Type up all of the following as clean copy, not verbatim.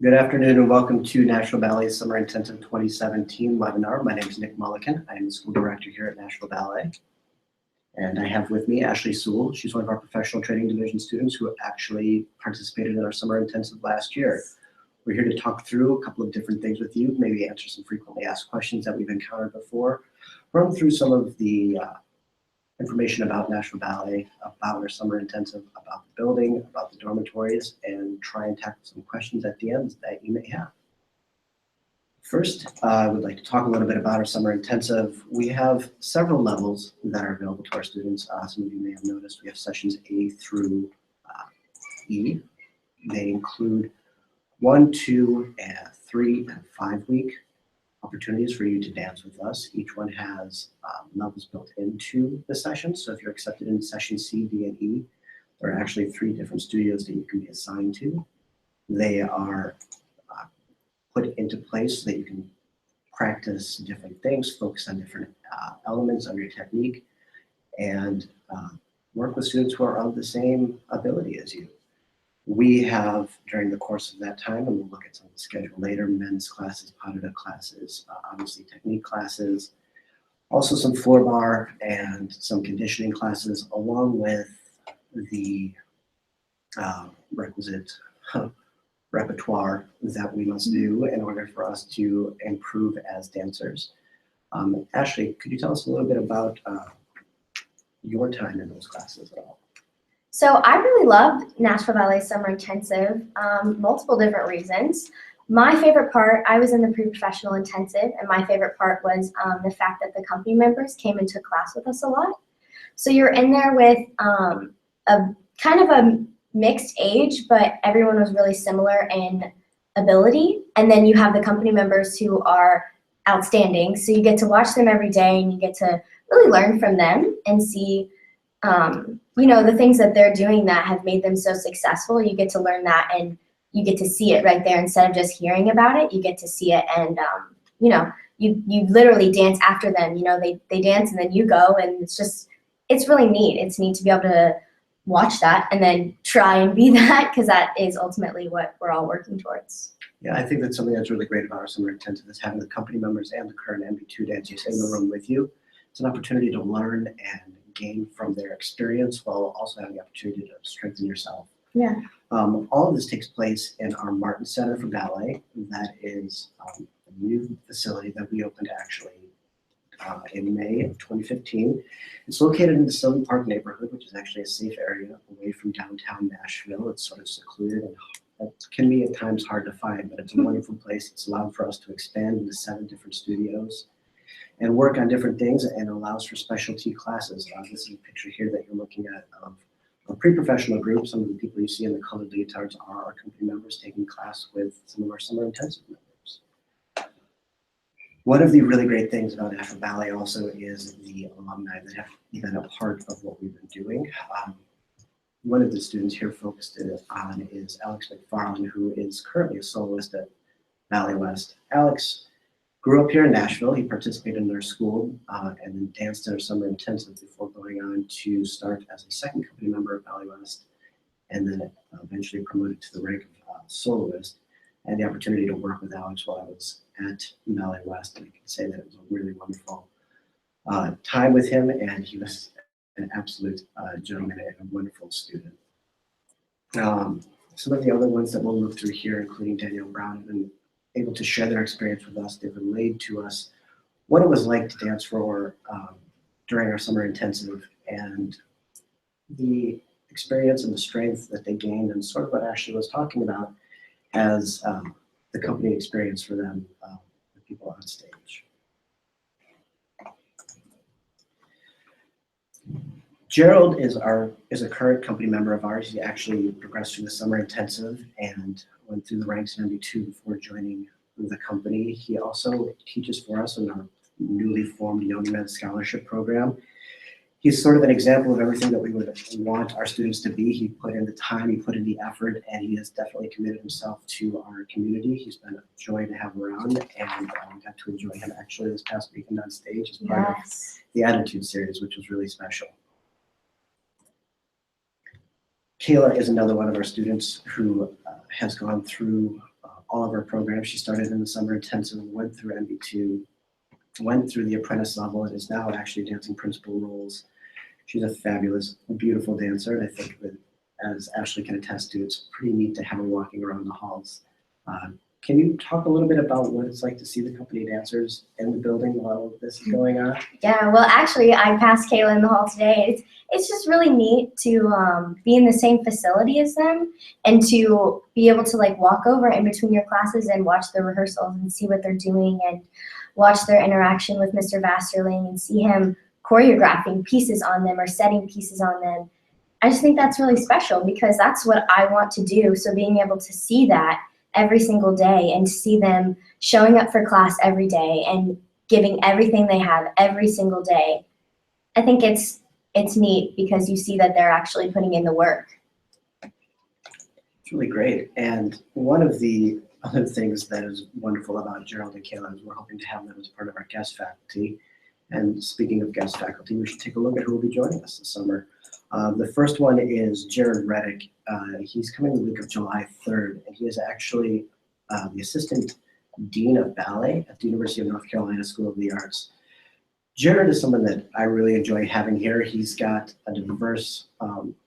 Good afternoon and welcome to Nashville Ballet's Summer Intensive 2017 webinar. My name is Nick Mullikin. I am the school director here at Nashville Ballet. And I have with me Ashley Sewell. She's one of our professional training division students who actually participated in our Summer Intensive last year. We're here to talk through a couple of different things with you, maybe answer some frequently asked questions that we've encountered before, run through some of the information about Nashville Ballet, about our Summer Intensive, about the building, about the dormitories, and try and tackle some questions at the end that you may have. First, I would like to talk a little bit about our Summer Intensive. We have several levels that are available to our students. Some of you may have noticed we have sessions A through E. They include 1, 2, 3, and 5 week opportunities for you to dance with us. Each one has levels built into the session. So if you're accepted in session C, D, and E, there are actually 3 different studios that you can be assigned to. They are put into place so that you can practice different things, focus on different elements of your technique, and work with students who are of the same ability as you. We have, during the course of that time, and we'll look at some of the schedule later, men's classes, pas de deux classes, obviously technique classes, also some floor bar and some conditioning classes, along with the requisite repertoire that we must do in order for us to improve as dancers. Ashley, could you tell us a little bit about your time in those classes at all? So I really loved Nashville Ballet Summer Intensive, multiple different reasons. My favorite part, I was in the pre-professional intensive, and my favorite part was the fact that the company members came and took class with us a lot. So you're in there with a kind of a mixed age, but everyone was really similar in ability. And then you have the company members who are outstanding. So you get to watch them every day, and you get to really learn from them and see you know, the things that they're doing that have made them so successful. You get to learn that, and you get to see it right there instead of just hearing about it. You get to see it, and you know, you literally dance after them. You know, they dance and then you go, and it's really neat. It's neat to be able to watch that and then try and be that, because that is ultimately what we're all working towards. Yeah, I think that's something that's really great about our Summer Intensive is having the company members and the current MB2 dancers in the room with you. It's an opportunity to learn and gain from their experience while also having the opportunity to strengthen yourself. Yeah. All of this takes place in our Martin Center for Ballet. That is a new facility that we opened actually in May of 2015. It's located in the Stone Park neighborhood, which is actually a safe area away from downtown Nashville. It's sort of secluded and it can be at times hard to find, but it's a wonderful place. It's allowed for us to expand into 7 different studios and work on different things, and allows for specialty classes. This is a picture here that you're looking at of a pre-professional group. Some of the people you see in the colored leotards are our company members taking class with some of our Summer Intensive members. One of the really great things about Nashville Ballet also is the alumni that have been a part of what we've been doing. One of the students here focused on is Alex McFarland, who is currently a soloist at Ballet West. Alex grew up here in Nashville. He participated in our school and then danced in our Summer Intensive before going on to start as a second company member at Ballet West, and then eventually promoted to the rank of soloist. I had the opportunity to work with Alex while I was at Ballet West, and I can say that it was a really wonderful time with him, and he was an absolute gentleman and a wonderful student. Some of the other ones that we'll move through here, including Danielle Brown, have been able to share their experience with us. They've relayed to us what it was like to dance for during our Summer Intensive, and the experience and the strength that they gained, and sort of what Ashley was talking about as the company experience for them, the people on stage. Gerald is a current company member of ours. He actually progressed through the Summer Intensive and went through the ranks in MB2 before joining the company. He also teaches for us in our newly formed Young Men's Scholarship Program. He's sort of an example of everything that we would want our students to be. He put in the time, he put in the effort, and he has definitely committed himself to our community. He's been a joy to have around, and got to enjoy him actually this past weekend on stage as part of the Attitude series, which was really special. Kayla is another one of our students who has gone through all of our programs. She started in the summer intensive, went through MB2, went through the apprentice level, and is now actually dancing principal roles. She's a fabulous, beautiful dancer, and I think that, as Ashley can attest to, it's pretty neat to have her walking around the halls. Can you talk a little bit about what it's like to see the company dancers in the building while all of this is going on? Yeah, well, actually, I passed Kayla in the hall today. It's just really neat to be in the same facility as them and to be able to like walk over in between your classes and watch the rehearsals and see what they're doing and watch their interaction with Mr. Vasterling and see him choreographing pieces on them or setting pieces on them. I just think that's really special because that's what I want to do. So being able to see that every single day and to see them showing up for class every day and giving everything they have every single day, I think it's neat because you see that they're actually putting in the work. It's really great. And one of the other things that is wonderful about Gerald and Kayla is we're hoping to have them as part of our guest faculty. And speaking of guest faculty, we should take a look at who will be joining us this summer. The first one is Jared Reddick. He's coming the week of July 3rd, and he is actually the Assistant Dean of Ballet at the University of North Carolina School of the Arts. Jared is someone that I really enjoy having here. He's got a diverse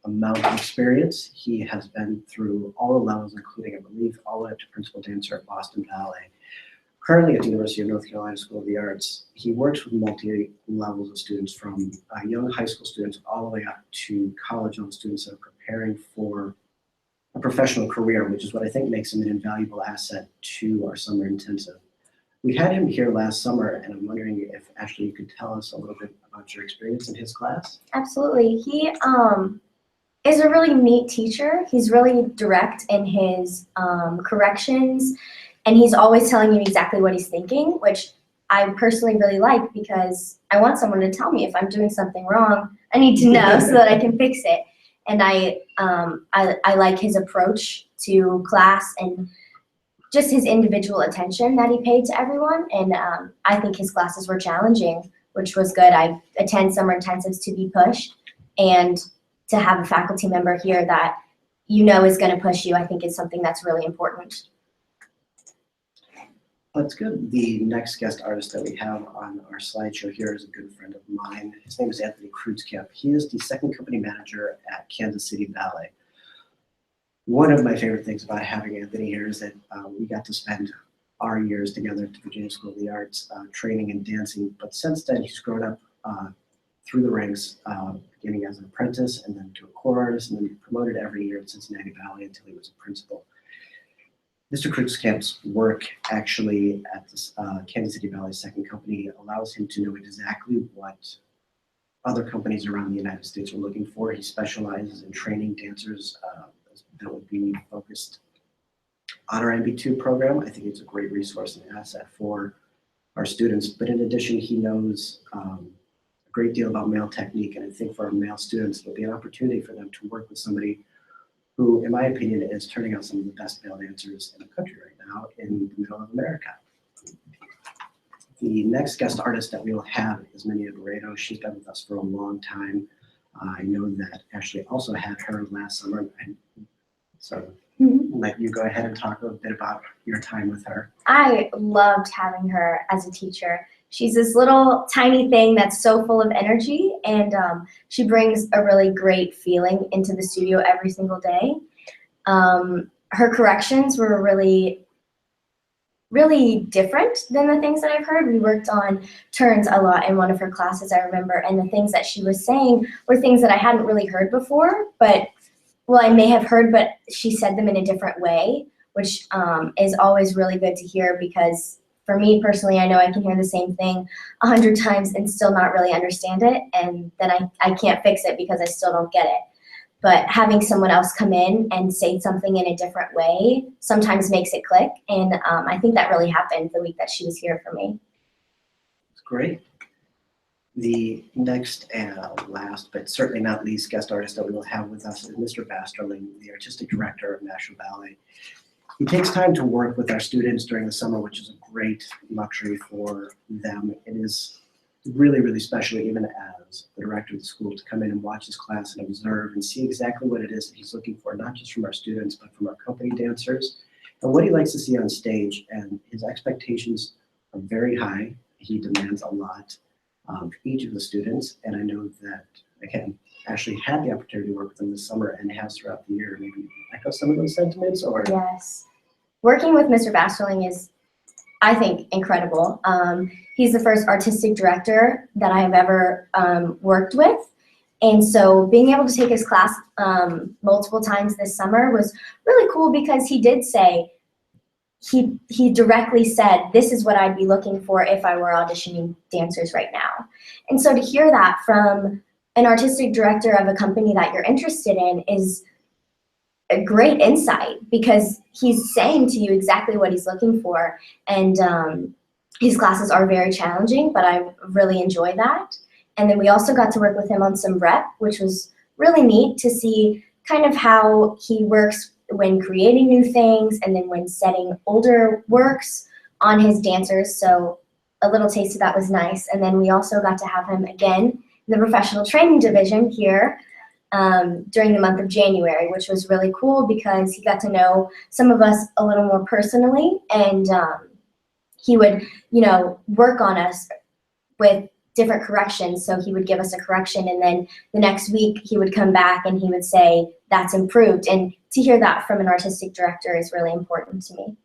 amount of experience. He has been through all the levels, including, I believe, all the way up to principal dancer at Boston Ballet. Currently at the University of North Carolina School of the Arts, he works with multi-levels of students from young high school students all the way up to college-level students that are preparing for a professional career, which is what I think makes him an invaluable asset to our summer intensive. We had him here last summer, and I'm wondering if, Ashley, you could tell us a little bit about your experience in his class? Absolutely. He is a really neat teacher. He's really direct in his corrections, and he's always telling you exactly what he's thinking, which I personally really like because I want someone to tell me if I'm doing something wrong. I need to know so that I can fix it. And I like his approach to class and just his individual attention that he paid to everyone. And I think his classes were challenging, which was good. I attend summer intensives to be pushed, and to have a faculty member here that you know is going to push you, I think is something that's really important. That's good. The next guest artist that we have on our slideshow here is a good friend of mine. His name is Anthony Kreutzkamp. He is the second company manager at Kansas City Ballet. One of my favorite things about having Anthony here is that we got to spend our years together at the Virginia School of the Arts training and dancing, but since then he's grown up through the ranks, beginning as an apprentice and then to a core artist and then promoted every year at Cincinnati Ballet until he was a principal. Mr. Kreutzkamp's work actually at this, Kansas City Ballet second company allows him to know exactly what other companies around the United States are looking for. He specializes in training dancers that would be focused on our MB2 program. I think it's a great resource and asset for our students. But in addition, he knows a great deal about male technique. And I think for our male students, it'll be an opportunity for them to work with somebody who, in my opinion, is turning out some of the best male dancers in the country right now in the middle of America. The next guest artist that we will have is Minia Barreto. She's been with us for a long time. I know that Ashley also had her last summer. So let you go ahead and talk a little bit about your time with her. I loved having her as a teacher. She's this little tiny thing that's so full of energy, and she brings a really great feeling into the studio every single day. Her corrections were really different than the things that I've heard. We worked on turns a lot in one of her classes, I remember, and the things that she was saying were things that I hadn't really heard before, but I may have heard, but she said them in a different way, which is always really good to hear because for me personally, I know I can hear the same thing 100 times and still not really understand it, and then I can't fix it because I still don't get it. But having someone else come in and say something in a different way sometimes makes it click, and I think that really happened the week that she was here for me. That's great. The next and last, but certainly not least, guest artist that we will have with us is Mr. Vasterling, the artistic director of Nashville Ballet. He takes time to work with our students during the summer, which is a great luxury for them. It is really, really special, even as the director of the school, to come in and watch his class and observe and see exactly what it is that he's looking for, not just from our students, but from our company dancers and what he likes to see on stage, and his expectations are very high. He demands a lot of each of the students, and I know that, again, Ashley had the opportunity to work with him this summer and has throughout the year. Maybe echo some of those sentiments, or? Yes. Working with Mr. Basterling is, I think, incredible. He's the first artistic director that I have ever worked with. And so being able to take his class multiple times this summer was really cool, because he did say, he directly said, this is what I'd be looking for if I were auditioning dancers right now. And so to hear that from an artistic director of a company that you're interested in is a great insight, because he's saying to you exactly what he's looking for. And his classes are very challenging, but I really enjoy that. And then we also got to work with him on some rep, which was really neat to see kind of how he works when creating new things and then when setting older works on his dancers. So a little taste of that was nice. And then we also got to have him again in the professional training division here during the month of January, which was really cool, because he got to know some of us a little more personally, and he would, work on us with different corrections. So he would give us a correction, and then the next week he would come back and he would say, that's improved. And to hear that from an artistic director is really important to me.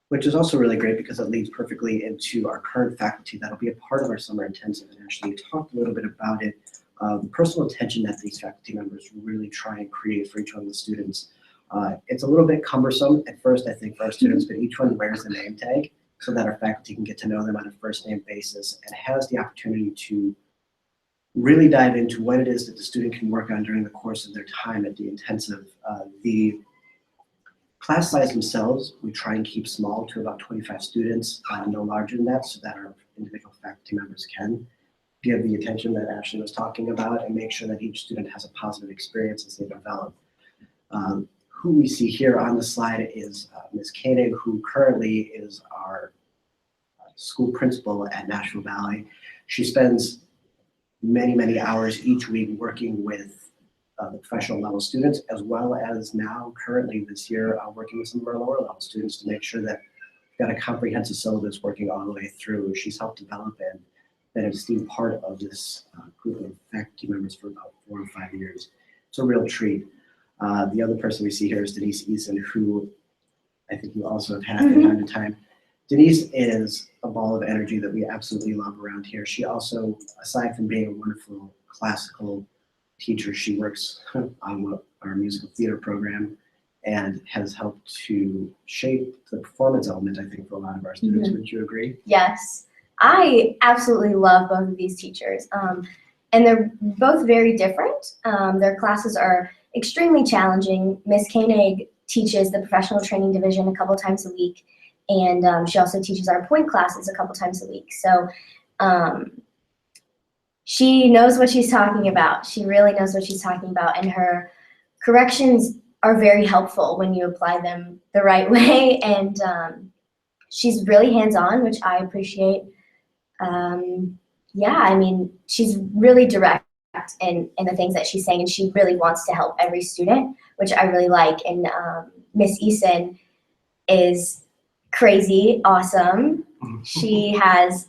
Which is also really great, because it leads perfectly into our current faculty that'll be a part of our summer intensive. And actually, you talked a little bit about it, the personal attention that these faculty members really try and create for each one of the students. It's a little bit cumbersome at first, I think, for our students, but each one wears a name tag so that our faculty can get to know them on a first name basis and has the opportunity to really dive into what it is that the student can work on during the course of their time at the intensive. The class size themselves, we try and keep small to about 25 students, no larger than that, so that our individual faculty members can give the attention that Ashley was talking about and make sure that each student has a positive experience as they develop. Who we see here on the slide is Ms. Koenig, who currently is our school principal at Nashville Ballet. She spends many, many hours each week working with the professional level students, as well as now currently this year working with some of our lower level students to make sure that we've got a comprehensive syllabus working all the way through. She's helped develop and been an esteemed part of this group of faculty members for about 4 or 5 years. It's a real treat. The other person we see here is Denise Eason, who I think you also have had from time to time. Denise is a ball of energy that we absolutely love around here. She also, aside from being a wonderful classical teacher, she works on our musical theater program and has helped to shape the performance element, I think, for a lot of our students. Wouldn't you agree? Yes, I absolutely love both of these teachers. And they're both very different. Their classes are extremely challenging. Ms. Koenig teaches the professional training division a couple times a week, and she also teaches our point classes a couple times a week. So she knows what she's talking about. She really knows what she's talking about, and her corrections are very helpful when you apply them the right way, and she's really hands-on, which I appreciate. Yeah, I mean, she's really direct in the things that she's saying, and she really wants to help every student, which I really like. And Miss Eason is crazy awesome. She has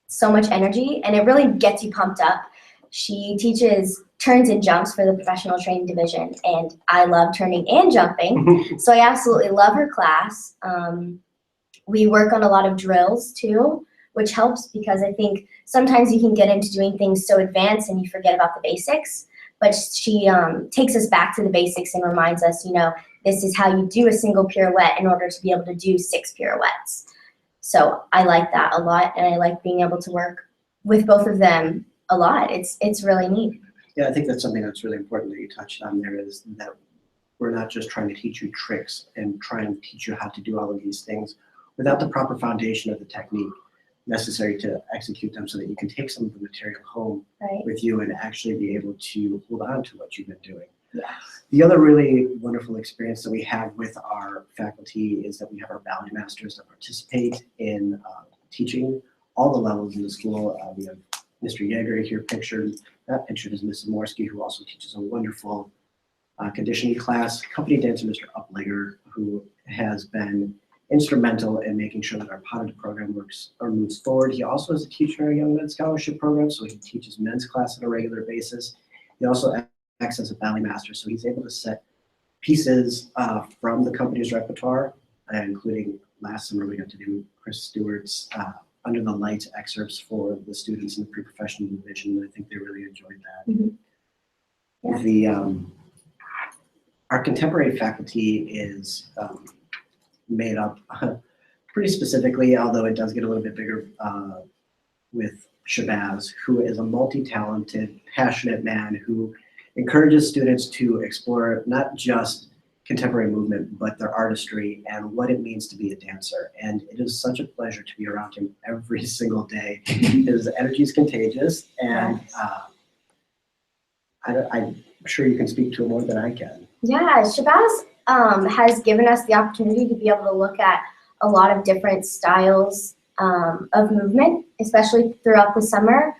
so much energy, and it really gets you pumped up. She teaches turns and jumps for the professional training division, and I love turning and jumping, so I absolutely love her class. We work on a lot of drills too, which helps, because I think sometimes you can get into doing things so advanced and you forget about the basics, but she takes us back to the basics and reminds us, this is how you do a single pirouette in order to be able to do 6 pirouettes. So I like that a lot, and I like being able to work with both of them a lot. It's really neat. Yeah, I think that's something that's really important that you touched on there, is that we're not just trying to teach you tricks and try and teach you how to do all of these things without the proper foundation of the technique necessary to execute them, so that you can take some of the material home with you and actually be able to hold on to what you've been doing. Yes. The other really wonderful experience that we have with our faculty is that we have our ballet masters that participate in teaching all the levels in the school. We have Mr. Yeager here pictured. That pictured is Mrs. Morsky, who also teaches a wonderful conditioning class. Company dancer Mr. Uplinger, who has been instrumental in making sure that our Potted program works or moves forward. He also is a teacher in a Young Men's Scholarship program, so he teaches men's class on a regular basis. He also acts as a ballet master, so he's able to set pieces from the company's repertoire, including last summer we got to do Chris Stewart's Under the Lights excerpts for the students in the pre-professional division, and I think they really enjoyed that. Mm-hmm. Yeah. Our contemporary faculty is made up pretty specifically, although it does get a little bit bigger, with Shabazz, who is a multi-talented, passionate man who encourages students to explore not just contemporary movement, but their artistry and what it means to be a dancer. And it is such a pleasure to be around him every single day. His energy is contagious, and I'm sure you can speak to it more than I can. Yeah, Shabazz has given us the opportunity to be able to look at a lot of different styles of movement, especially throughout the summer.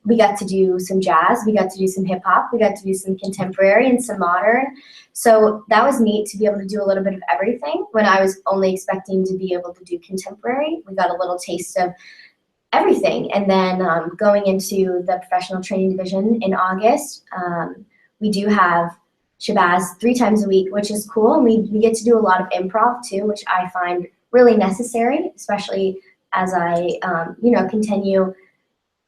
We got to do some jazz, we got to do some hip hop, we got to do some contemporary and some modern. So that was neat to be able to do a little bit of everything. When I was only expecting to be able to do contemporary, we got a little taste of everything. And then going into the professional training division in August, we do have Shabazz 3 times a week, which is cool. And we get to do a lot of improv too, which I find really necessary, especially as I continue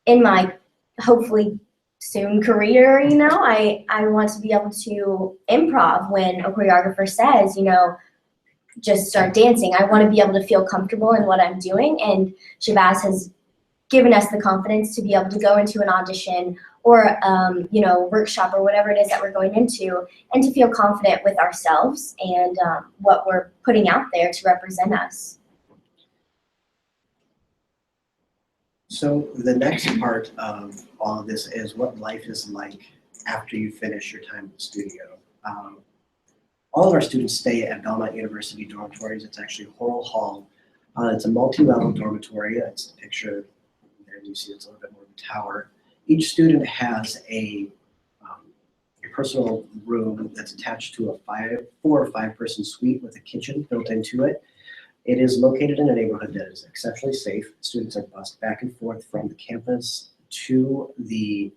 in my hopefully soon career. I want to be able to improv when a choreographer says, just start dancing. I want to be able to feel comfortable in what I'm doing, and Shabazz has given us the confidence to be able to go into an audition or workshop or whatever it is that we're going into, and to feel confident with ourselves and what we're putting out there to represent us. So the next part of all of this is what life is like after you finish your time at the studio. All of our students stay at Belmont University dormitories. It's actually Horrell Hall. It's a multi-level dormitory. It's a picture there. You see it's a little bit more of a tower. Each student has a personal room that's attached to a 4 or 5 person suite with a kitchen built into it. It is located in a neighborhood that is exceptionally safe. Students are bused back and forth from the campus to the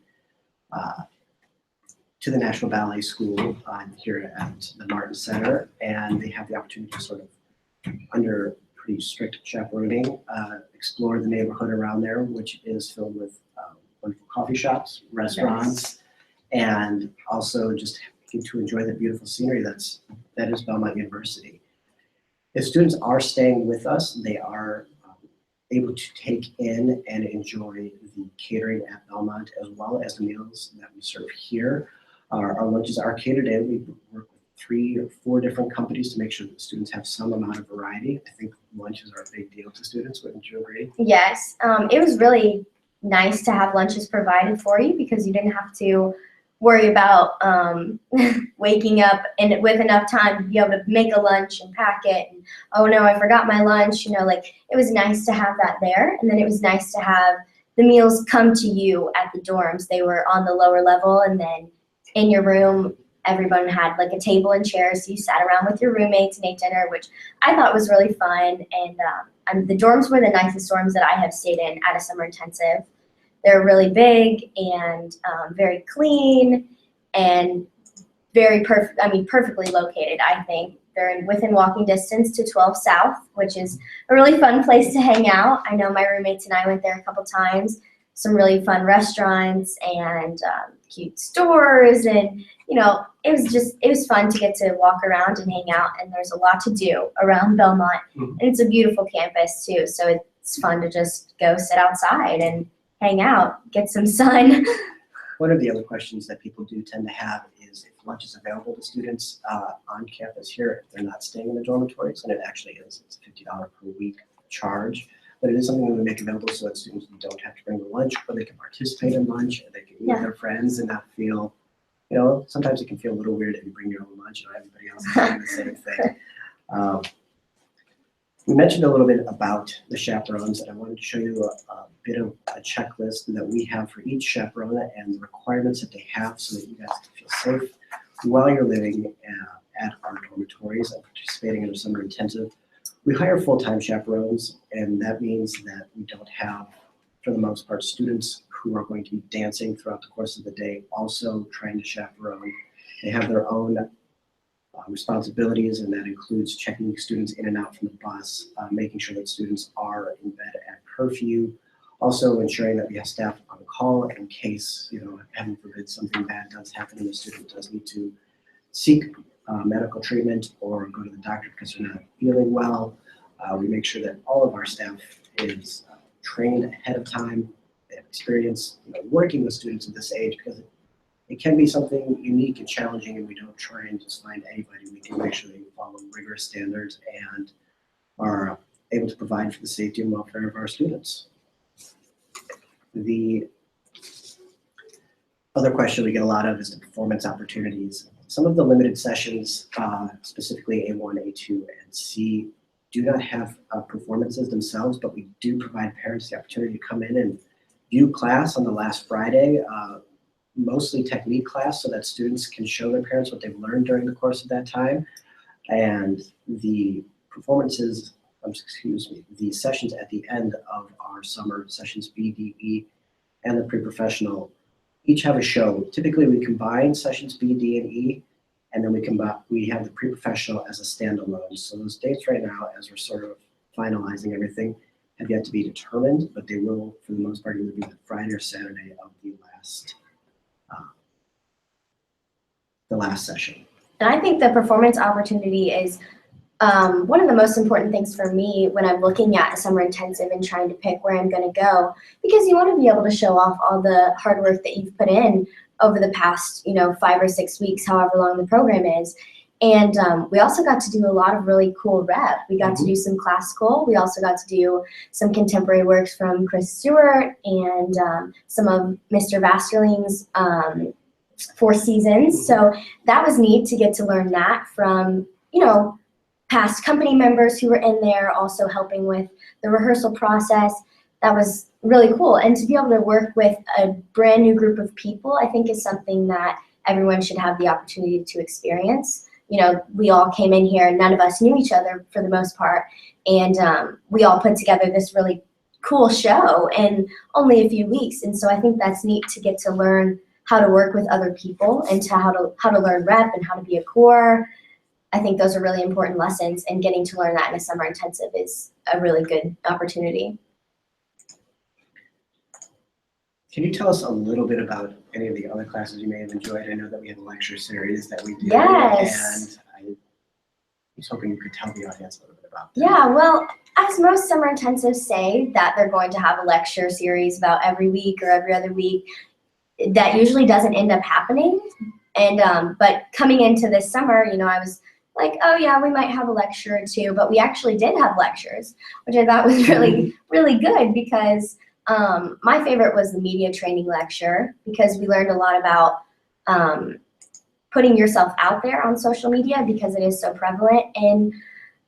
Nashville Ballet School here at the Martin Center, and they have the opportunity to sort of, under pretty strict chaperoning, explore the neighborhood around there, which is filled with wonderful coffee shops, restaurants, and also just get to enjoy the beautiful scenery that is Belmont University. If students are staying with us, they are able to take in and enjoy the catering at Belmont, as well as the meals that we serve here. Our lunches are catered in. We work with 3 or 4 different companies to make sure that students have some amount of variety. I think lunches are a big deal to students. Wouldn't you agree? Yes, it was really nice to have lunches provided for you, because you didn't have to worry about waking up and with enough time to be able to make a lunch and pack it, and oh no, I forgot my lunch. It was nice to have that there. And then it was nice to have the meals come to you at the dorms. They were on the lower level, and then in your room everyone had like a table and chairs, so you sat around with your roommates and ate dinner, which I thought was really fun. And the dorms were the nicest dorms that I have stayed in at a summer intensive. They're really big and very clean and perfectly located, I think. They're within walking distance to 12 South, which is a really fun place to hang out. I know my roommates and I went there a couple times. Some really fun restaurants and cute stores, and it was fun to get to walk around and hang out, and there's a lot to do around Belmont. And it's a beautiful campus too, so it's fun to just go sit outside and hang out, get some sun. One of the other questions that people do tend to have is if lunch is available to students on campus here, if they're not staying in the dormitories, and it actually is. It's a $50 per week charge, but it is something that we make available so that students don't have to bring the lunch, or they can participate in lunch, and they can meet their friends and not feel, sometimes it can feel a little weird if you bring your own lunch and everybody else is doing the same thing. We mentioned a little bit about the chaperones, and I wanted to show you a bit of a checklist that we have for each chaperone and the requirements that they have so that you guys can feel safe while you're living at our dormitories and participating in a summer intensive. We hire full-time chaperones, and that means that we don't have, for the most part, students who are going to be dancing throughout the course of the day, also trying to chaperone. They have their own responsibilities, and that includes checking students in and out from the bus, making sure that students are in bed at curfew, also ensuring that we have staff on call in case, heaven forbid, something bad does happen and the student does need to seek medical treatment or go to the doctor because they're not feeling well. We make sure that all of our staff is trained ahead of time. They have experience working with students at this age, because it can be something unique and challenging, and we don't try and just find anybody. We do make sure they follow rigorous standards and are able to provide for the safety and welfare of our students. The other question we get a lot of is the performance opportunities. Some of the limited sessions, specifically A1, A2, and C, do not have performances themselves, but we do provide parents the opportunity to come in and view class on the last Friday, mostly technique class, so that students can show their parents what they've learned during the course of that time. And the performances, the sessions at the end of our summer, sessions B, D, E, and the pre-professional, each have a show. Typically we combine sessions B, D, and E, and then we have the pre-professional as a standalone. So those dates right now, as we're sort of finalizing everything, have yet to be determined, but they will, for the most part, either be the Friday or Saturday of the last session. And I think the performance opportunity is one of the most important things for me when I'm looking at a summer intensive and trying to pick where I'm going to go, because you want to be able to show off all the hard work that you've put in over the past, 5 or 6 weeks, however long the program is. And we also got to do a lot of really cool rep. We got to do some classical. We also got to do some contemporary works from Chris Stewart and some of Mr. Vasterling's Four Seasons. So that was neat to get to learn that from, past company members who were in there, also helping with the rehearsal process. That was really cool. And to be able to work with a brand new group of people, I think is something that everyone should have the opportunity to experience. We all came in here, none of us knew each other for the most part, and we all put together this really cool show in only a few weeks. And so I think that's neat to get to learn how to work with other people and how to learn rep and how to be a core. I think those are really important lessons, and getting to learn that in a summer intensive is a really good opportunity. Can you tell us a little bit about any of the other classes you may have enjoyed? I know that we have a lecture series that we do. Yes. And I was hoping you could tell the audience a little bit about that. Yeah, well, as most summer intensives say that they're going to have a lecture series about every week or every other week, that usually doesn't end up happening. And but coming into this summer, I was like, oh yeah, we might have a lecture or two, but we actually did have lectures, which I thought was really, really good, because my favorite was the media training lecture, because we learned a lot about putting yourself out there on social media, because it is so prevalent in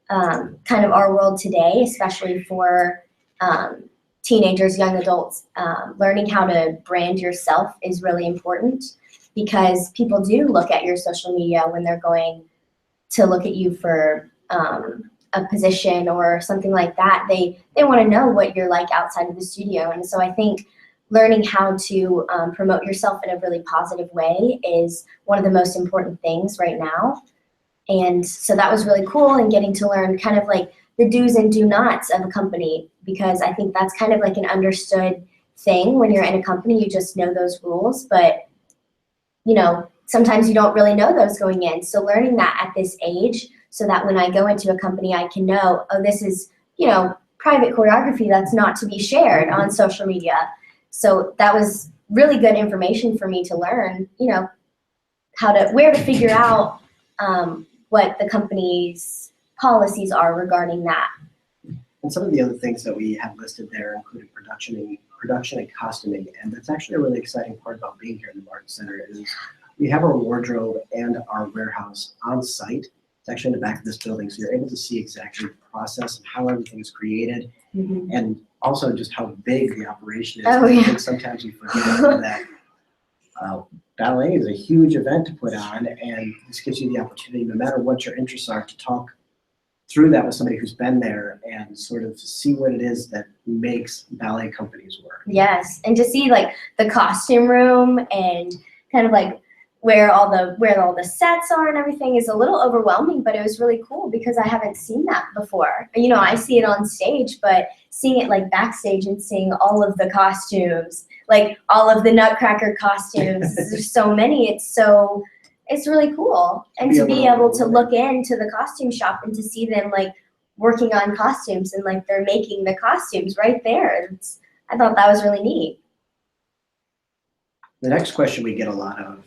kind of our world today, especially for teenagers, young adults. Learning how to brand yourself is really important, because people do look at your social media when they're going to look at you for a position or something like that. They want to know what you're like outside of the studio. And so I think learning how to promote yourself in a really positive way is one of the most important things right now. And so that was really cool, and getting to learn kind of like the do's and do nots of a company, because I think that's kind of like an understood thing when you're in a company. You just know those rules, but sometimes you don't really know those going in. So learning that at this age, so that when I go into a company, I can know, oh, this is, private choreography that's not to be shared on social media. So that was really good information for me to learn, where to figure out what the company's policies are regarding that. And some of the other things that we have listed there included production and costuming. And that's actually a really exciting part about being here in the Martin Center, is we have our wardrobe and our warehouse on site. It's actually in the back of this building, so you're able to see exactly the process and how everything is created, and also just how big the operation is. Oh, yeah. I think sometimes we forget that ballet is a huge event to put on, and this gives you the opportunity, no matter what your interests are, to talk through that with somebody who's been there and sort of see what it is that makes ballet companies work. Yes, and to see like the costume room and kind of like where all the sets are and everything is a little overwhelming, but it was really cool because I haven't seen that before. You know, I see it on stage, but seeing it like backstage and seeing all of the costumes, like all of the Nutcracker costumes, there's so many, it's really cool. And to be able to look into the costume shop and to see them like working on costumes and like they're making the costumes right there. I thought that was really neat. The next question we get a lot of,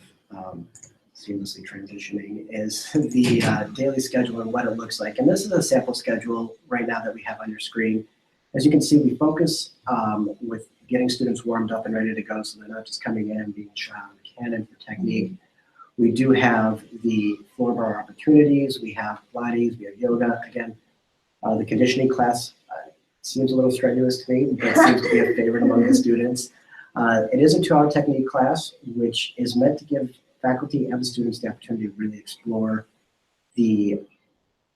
seamlessly transitioning, is the daily schedule and what it looks like. And this is a sample schedule right now that we have on your screen. As you can see, we focus with getting students warmed up and ready to go so they're not just coming in and being shot out of the cannon for technique. We do have the floor bar opportunities, we have Pilates, we have yoga. Again, the conditioning class seems a little strenuous to me, but it seems to be a favorite among the students. It is a 2-hour technique class, which is meant to give faculty and the students the opportunity to really explore the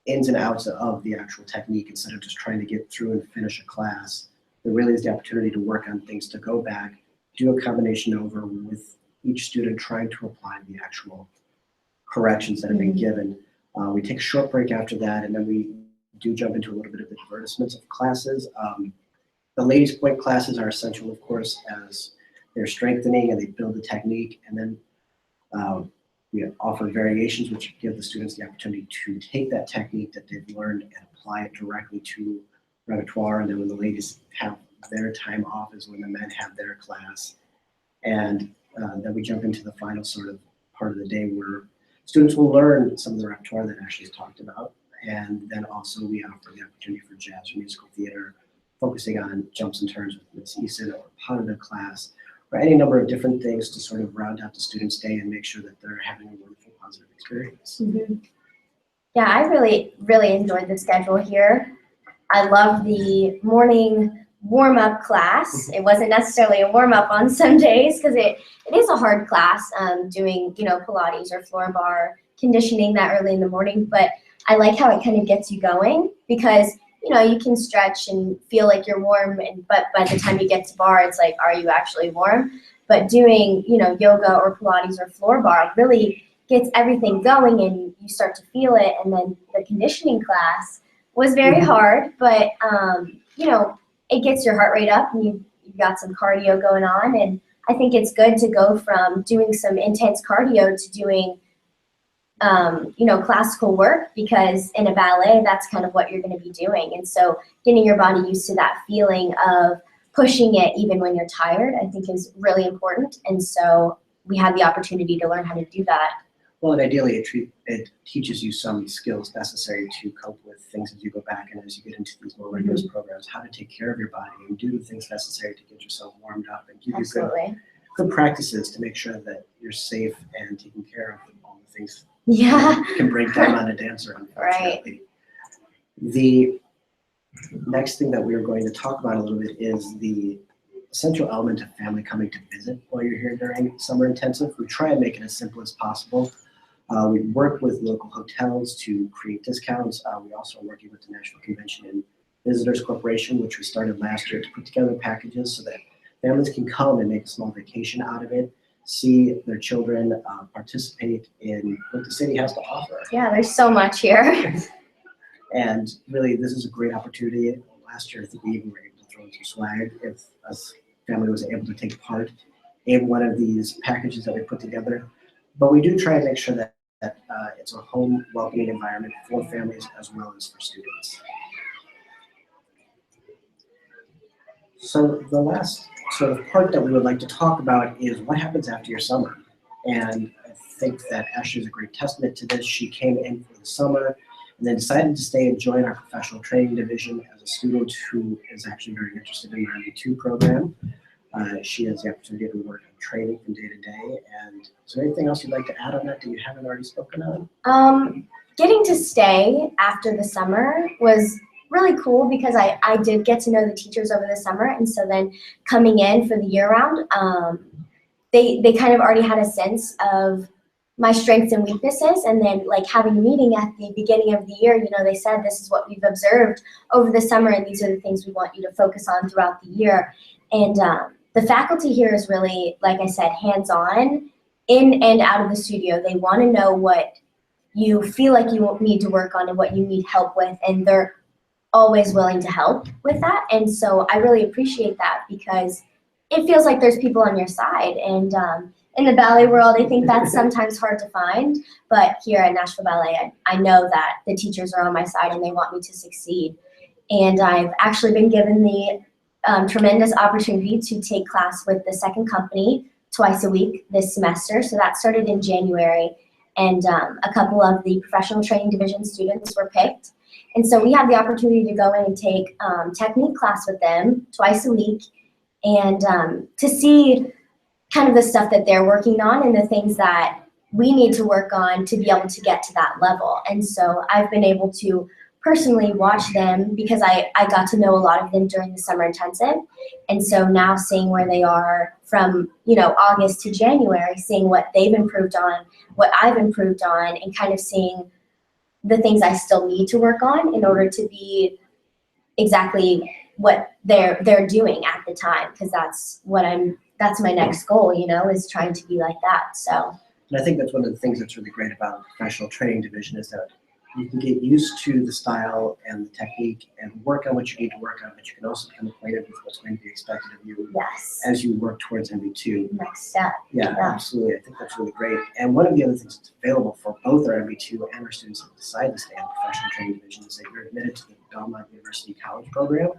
ins and outs of the actual technique instead of just trying to get through and finish a class. There really is the opportunity to work on things, to go back, do a combination over with each student trying to apply the actual corrections that have been given. We take a short break after that, and then we do jump into a little bit of the advertisements of classes. The ladies' point classes are essential, of course, as they're strengthening and they build the technique, and then we offer variations which give the students the opportunity to take that technique that they've learned and apply it directly to repertoire. And then when the ladies have their time off is when the men have their class. And then we jump into the final sort of part of the day where students will learn some of the repertoire that Ashley's talked about. And then also we offer the opportunity for jazz or musical theater, focusing on jumps and turns with Ms. Eason or part of the class, or any number of different things to sort of round out the students' day and make sure that they're having a wonderful, positive experience. Yeah, I really, really enjoyed the schedule here. I love the morning warm-up class. It wasn't necessarily a warm-up on some days because it is a hard class, doing, you know, Pilates or floor bar, conditioning that early in the morning, but I like how it kind of gets you going because, you know, you can stretch and feel like you're warm, but by the time you get to bar, it's like, are you actually warm? But doing, you know, yoga or Pilates or floor bar really gets everything going and you start to feel it. And then the conditioning class was very hard, but, you know, it gets your heart rate up and you've got some cardio going on. And I think it's good to go from doing some intense cardio to doing you know, classical work, because in a ballet, that's kind of what you're going to be doing. And so getting your body used to that feeling of pushing it even when you're tired, I think is really important. And so we had the opportunity to learn how to do that. Well, and ideally it teaches you some skills necessary to cope with things as you go back and as you get into these more rigorous programs, how to take care of your body and do the things necessary to get yourself warmed up and give you good practices to make sure that you're safe and taking care of all the things can break down on a dancer, unfortunately. The next thing that we're going to talk about a little bit is the essential element of family coming to visit while you're here during summer intensive. We try and make it as simple as possible. We work with local hotels to create discounts. We also are working with the Nashville Convention and Visitors Corporation, which we started last year, to put together packages so that families can come and make a small vacation out of it, see their children participate in what the city has to offer. Yeah, there's so much here. And really, this is a great opportunity. Last year, I think we even were able to throw in some swag if a family was able to take part in one of these packages that we put together. But we do try and make sure that it's a home welcoming environment for families as well as for students. So the last sort of part that we would like to talk about is what happens after your summer. And I think that Ashley is a great testament to this. She came in for the summer and then decided to stay and join our professional training division as a student who is actually very interested in the MD2 program. She has the opportunity to work on training from day to day. And is there anything else you'd like to add on that you haven't already spoken on? Getting to stay after the summer was really cool because I did get to know the teachers over the summer, and so then coming in for the year round, they kind of already had a sense of my strengths and weaknesses, and then like having a meeting at the beginning of the year, you know, they said this is what we've observed over the summer and these are the things we want you to focus on throughout the year. And the faculty here is really, like I said, hands-on, in and out of the studio. They want to know what you feel like you need to work on and what you need help with, and they're always willing to help with that. And so I really appreciate that, because it feels like there's people on your side. And in the ballet world, I think that's sometimes hard to find, but here at Nashville Ballet, I know that the teachers are on my side and they want me to succeed. And I've actually been given the tremendous opportunity to take class with the second company twice a week this semester. So that started in January, and a couple of the professional training division students were picked. And so we have the opportunity to go in and take technique class with them twice a week, and to see kind of the stuff that they're working on and the things that we need to work on to be able to get to that level. And so I've been able to personally watch them, because I got to know a lot of them during the summer intensive. And so now seeing where they are from, you know, August to January, seeing what they've improved on, what I've improved on, and kind of seeing the things I still need to work on in order to be exactly what they're doing at the time, because that's my next goal, you know, is trying to be like that. So, and I think that's one of the things that's really great about the professional training division, is that you can get used to the style and the technique and work on what you need to work on, but you can also become acquainted with what's going to be expected of you yes, as you work towards MB2. next step. Yeah, absolutely. I think that's really great. And one of the other things that's available for both our MB2 and our students that decide to stay in the professional training division is that you're admitted to the Belmont University College Program,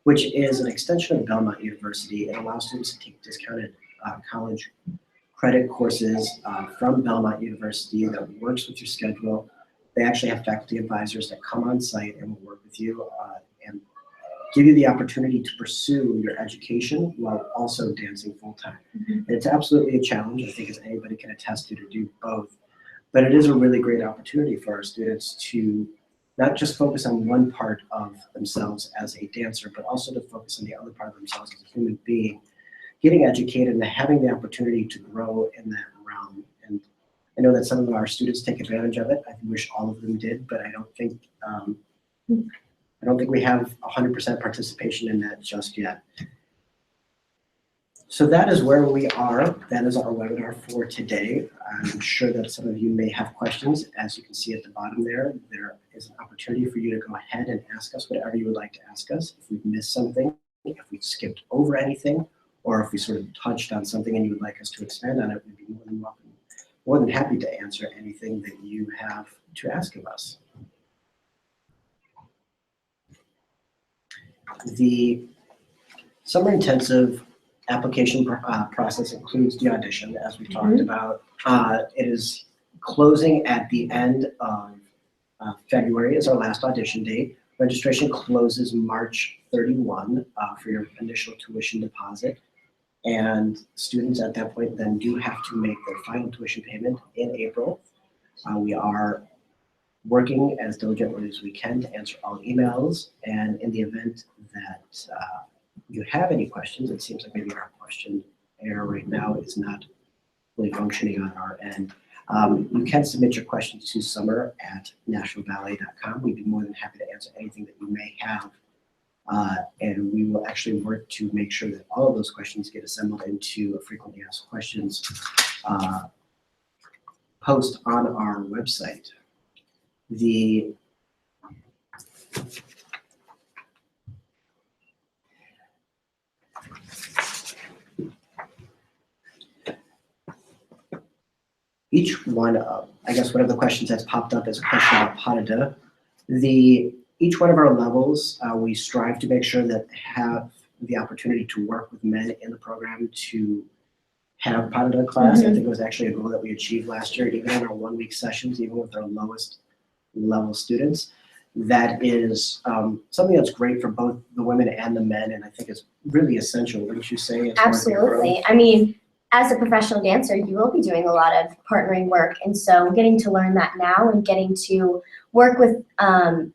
which is an extension of Belmont University. It allows students to take discounted college credit courses from Belmont University that works with your schedule. They actually have faculty advisors that come on site and will work with you and give you the opportunity to pursue your education while also dancing full-time. And it's absolutely a challenge, I think, as anybody can attest to do both. But it is a really great opportunity for our students to not just focus on one part of themselves as a dancer, but also to focus on the other part of themselves as a human being, getting educated and having the opportunity to grow in that realm. And I know that some of our students take advantage of it. I wish all of them did, but I don't think we have 100% participation in that just yet. So that is where we are. That is our webinar for today. I'm sure that some of you may have questions. As you can see at the bottom there, there is an opportunity for you to go ahead and ask us whatever you would like to ask us. If we've missed something, if we skipped over anything, or if we sort of touched on something and you would like us to expand on it, we'd be more than welcome, more than happy to answer anything that you have to ask of us. The summer intensive application process includes the audition, as we talked about. It is closing at the end of February is our last audition date. Registration closes March 31 for your initial tuition deposit. And students at that point then do have to make their final tuition payment in April. We are working as diligently as we can to answer all emails. And in the event that you have any questions, it seems like maybe our question area right now is not really functioning on our end. You can submit your questions to summer@nashvilleballet.com. We'd be more than happy to answer anything that you may have. And we will actually work to make sure that all of those questions get assembled into a frequently asked questions post on our website. Each one of, I guess one of the questions that's popped up is a question about pas de deux. Each one of our levels, we strive to make sure that have the opportunity to work with men in the program to have pas de deux class. I think it was actually a goal that we achieved last year, even in our 1 week sessions, even with our lowest level students. That is something that's great for both the women and the men, and I think it's really essential, wouldn't you say? Absolutely. I mean, as a professional dancer, you will be doing a lot of partnering work. And so getting to learn that now and getting to work with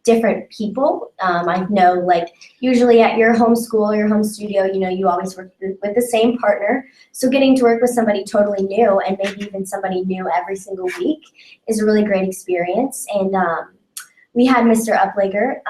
different people. I know, like, usually at your home school, your home studio, you know, you always work with the same partner. So getting to work with somebody totally new, and maybe even somebody new every single week, is a really great experience. And we had Mr. Uplager,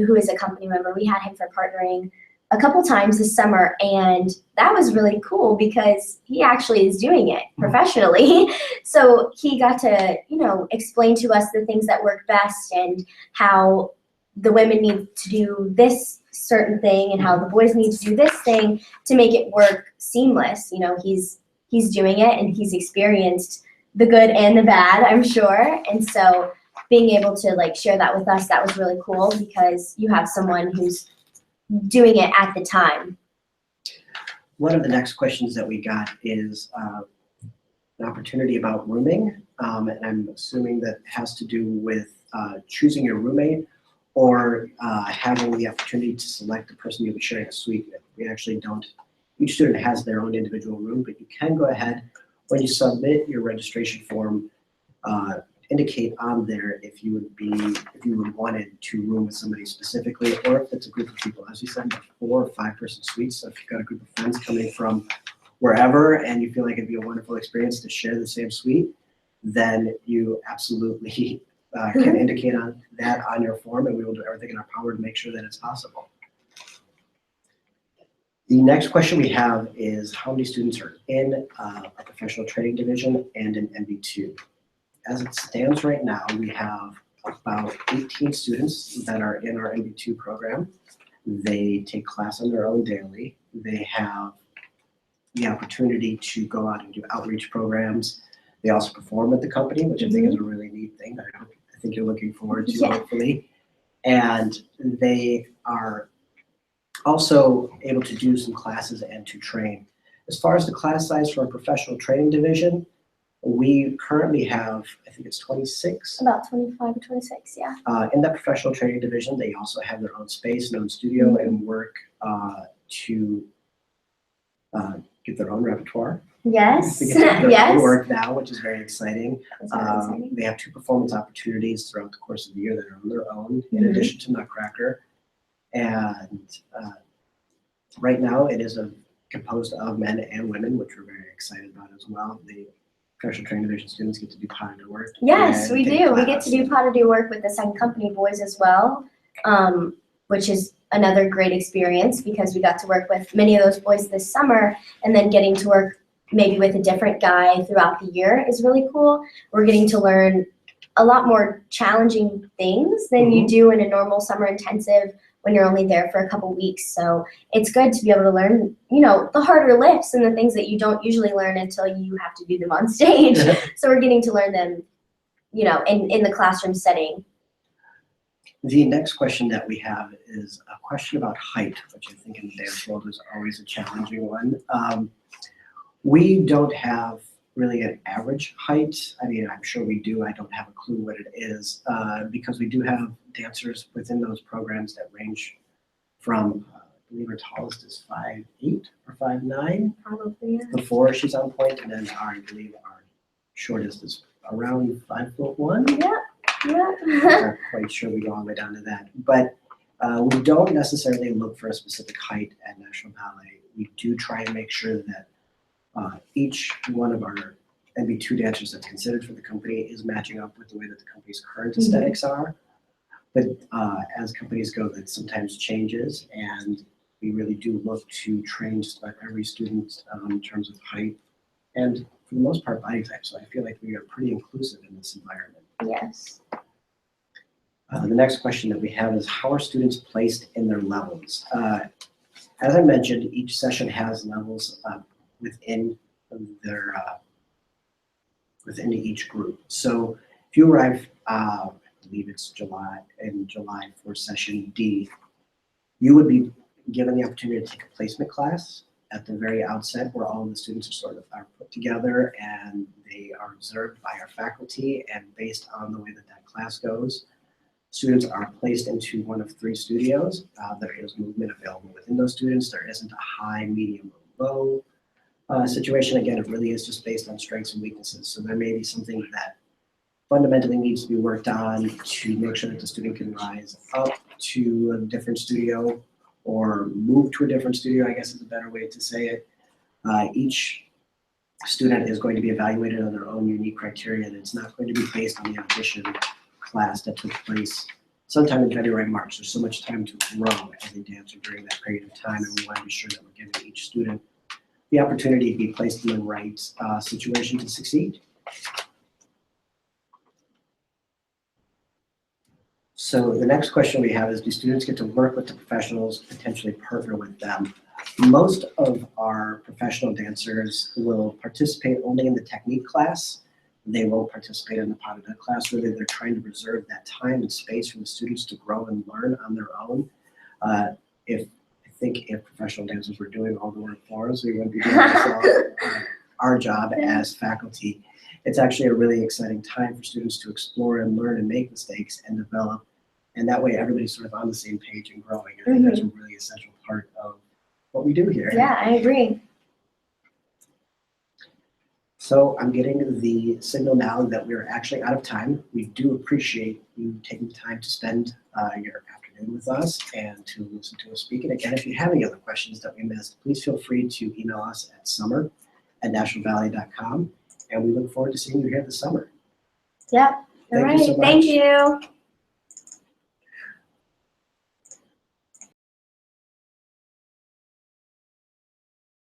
who is a company member. We had him for partnering a couple times this summer, and that was really cool because he actually is doing it professionally. So he got to, you know, explain to us the things that work best and how the women need to do this certain thing and how the boys need to do this thing to make it work seamless. You know, he's doing it, and he's experienced the good and the bad, I'm sure. And so being able to, like, share that with us, that was really cool because you have someone who's doing it at the time. One of the next questions that we got is an opportunity about rooming, and I'm assuming that has to do with choosing your roommate or having the opportunity to select the person you'll be sharing a suite with. We actually don't. Each student has their own individual room, but you can go ahead when you submit your registration form, indicate on there if you would wanted to room with somebody specifically, or if it's a group of people. As you said, 4 or 5 person suites. So if you've got a group of friends coming from wherever and you feel like it'd be a wonderful experience to share the same suite, then you absolutely can indicate on that on your form, and we will do everything in our power to make sure that it's possible. The next question we have is how many students are in our professional training division and in NB2. As it stands right now, we have about 18 students that are in our NB2 program. They take class on their own daily. They have the opportunity to go out and do outreach programs. They also perform at the company, which I think is a really neat thing that I think you're looking forward to, hopefully. And they are also able to do some classes and to train. As far as the class size for our professional training division, we currently have, I think it's 26. About 25 or 26, yeah. In that professional training division, they also have their own space, their own studio, and work to get their own repertoire. Yes, They get to do their yes. own work now, which is very exciting. That's really exciting. They have 2 performance opportunities throughout the course of the year that are on their own, in addition to Nutcracker. And right now, it is composed of men and women, which we're very excited about as well. The professional training division students get to do pas de deux work. Yes, we do. We get to do pas de deux work with the second company boys as well, which is another great experience because we got to work with many of those boys this summer, and then getting to work maybe with a different guy throughout the year is really cool. We're getting to learn a lot more challenging things than you do in a normal summer intensive when you're only there for a couple weeks. So it's good to be able to learn, you know, the harder lifts and the things that you don't usually learn until you have to do them on stage. So we're getting to learn them, you know, in the classroom setting. The next question that we have is a question about height, which I think in the dance world is always a challenging one. We don't have really an average height. I mean, I'm sure we do. I don't have a clue what it is because we do have dancers within those programs that range from, I believe our tallest is 5'8" or 5'9". Probably, yeah. Before she's on point, and then I believe our shortest is around 5'1". Yeah, yeah. I'm not quite sure we go all the way down to that. But we don't necessarily look for a specific height at Nashville Ballet. We do try and make sure that each one of our NB2 dancers that's considered for the company is matching up with the way that the company's current aesthetics are. But as companies go, that sometimes changes, and we really do look to train just about every student in terms of height and, for the most part, body type. So I feel like we are pretty inclusive in this environment. Yes. The next question that we have is, how are students placed in their levels? As I mentioned, each session has levels within their within each group. So if you arrive, I believe it's July for session D, you would be given the opportunity to take a placement class at the very outset, where all of the students are sort of put together and they are observed by our faculty, and based on the way that that class goes, students are placed into one of 3 studios. There is movement available within those students. There isn't a high, medium, or low situation, again, it really is just based on strengths and weaknesses. So there may be something that fundamentally needs to be worked on to make sure that the student can rise up to a different studio or move to a different studio, I guess is a better way to say it. Each student is going to be evaluated on their own unique criteria, and it's not going to be based on the audition class that took place sometime in February, March. There's so much time to grow as a dancer during that period of time, and we want to be sure that we're giving each student the opportunity to be placed in the right situation to succeed. So the next question we have is, do students get to work with the professionals, potentially partner with them? Most of our professional dancers will participate only in the technique class. They won't participate in the pas de deux class. Really, they're trying to reserve that time and space for the students to grow and learn on their own. I think if professional dancers were doing all the work for us, we wouldn't be doing our job as faculty. It's actually a really exciting time for students to explore and learn and make mistakes and develop. And that way everybody's sort of on the same page and growing. I think that's a really essential part of what we do here. Yeah, I agree. So I'm getting the signal now that we're actually out of time. We do appreciate you taking the time to spend your afternoon with us and to listen to us speak. And again, if you have any other questions that we missed, please feel free to email us at summer@nashvilleballet.com. And we look forward to seeing you here this summer. Yep. All right. Thank you.